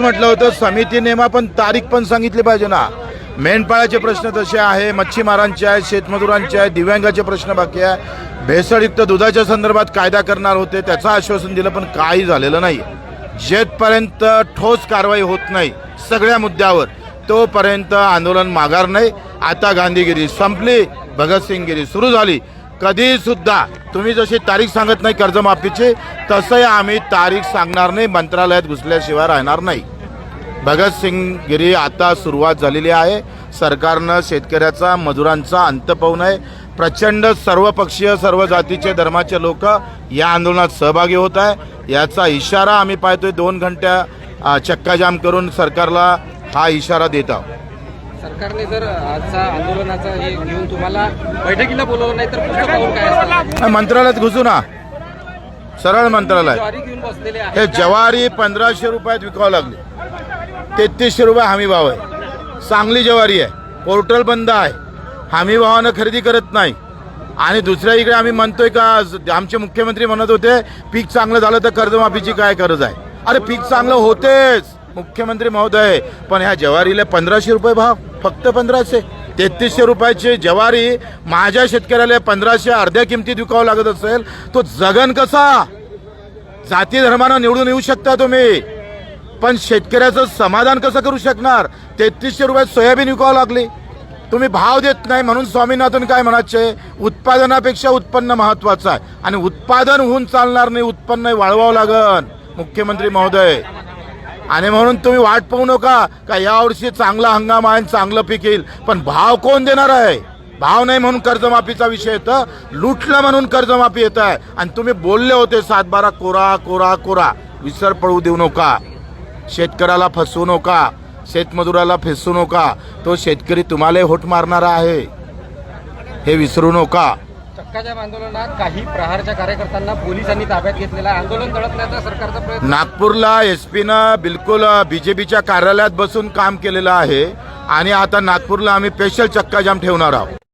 म्हटलं होतं समिती नेमा, पण तारीख पण सांगितली पाहिजे ना. मेंढपाळाचे प्रश्न तसे आहे, मच्छीमारांचे आहे, शेतमजुरांचे आहे, दिव्यांगाचे प्रश्न बाकी आहे. भेसळयुक्त दुधाच्या संदर्भात कायदा करणार होते, त्याचं आश्वासन दिलं, पण काही झालेलं नाही. जेथपर्यंत ठोस कारवाई होत नाही सगळ्या मुद्द्यावर, तोपर्यंत आंदोलन माघार नाही. आता गांधीगिरी संपली, भगतसिंगगिरी सुरू झाली. कधी सुद्धा तुम्ही जशी तारीख सांगत नाही कर्जमाफीची, तसंही आम्ही तारीख सांगणार नाही, मंत्रालयात घुसल्याशिवाय राहणार नाही. भगतसिंगगिरी आता सुरुवात झालेली आहे. सरकारनं शेतकऱ्याचा, मजुरांचा अंत पाहू नये. प्रचंड सर्वपक्षीय, सर्व जातीचे, धर्माचे लोक या आंदोलनात सहभागी होत आहे. याचा इशारा आम्ही पाहतोय. 2 घंट्या चक्काजाम करून सरकारला हा इशारा देत आहोत. सरकारने जर आजचा आंदोलनाचा हे घेऊन तुम्हाला बैठकीला बोलवलं नाही तर पुढचं पाऊल काय असणार? मंत्रालयात घुसू ना, सरळ मंत्रालयात. ज्वारी घेऊन बसलेले हे आहेत. ज्वारी 1500 रुपयात विकावं लागली. 3300 रुपये हमी भाव आहे. चांगली ज्वारी आहे. पोर्टल बंद आहे, हमी भावानं खरेदी करत नाही. आणि दुसऱ्या इकडे आम्ही म्हणतोय का, आमचे मुख्यमंत्री म्हणत होते पीक चांगलं झालं तर कर्जमाफीची काय गरज आहे. अरे पीक चांगलं होतेच मुख्यमंत्री महोदय, पण ह्या ज्वारीला 1500 रुपये भाव, फक्त 1500. 3300 रुपयाची ज्वारी माझ्या शेतकऱ्याला 1500 अर्ध्या किमतीत विकावं लागत असेल, तो जगन कसा? जाती धर्मानं निवडून येऊ शकता तुम्ही, पण शेतकऱ्याचं समाधान कसं करू शकणार? 3300 रुपयात सोयाबीन विकावं लागली. तुम्ही भाव देत नाही म्हणून स्वामीनाथन काय म्हणायचे, उत्पादनापेक्षा उत्पन्न महत्वाचं आहे. आणि उत्पादन होऊन चालणार नाही, उत्पन्न वाढवावं लागन मुख्यमंत्री महोदय. आणि म्हणून तुम्ही वाट पाहू नका का यावर्षी चांगला हंगाम आहे, चांगलं पीक येईल, पण भाव कोण देणार आहे? भाव नाही म्हणून कर्जमाफीचा विषय येतं, लुटलं म्हणून कर्जमाफी येत आहे. आणि तुम्ही बोलले होते 7-12 कोरा कोरा कोरा. विसर पडू देऊ नका, शेतकऱ्याला फसवू नका, शेतमजुराला फसवू नका. तो शेतकरी तुम्हाला होट मारणारा आहे, हे विसरू नका. चक्काजाम आंदोलनात काही प्रहारच्या कार्यकर्त्यांना पोलिसांनी ताब्यात घेतलेला आहे. आंदोलन दडपण्याचा सरकारचा प्रयत्न. नागपूरला एसपीनं बिलकुल बीजेपीच्या कार्यालयात बसून काम केलेलं आहे. आणि आता नागपूरला आम्ही स्पेशल चक्काजाम ठेवणार आहोत.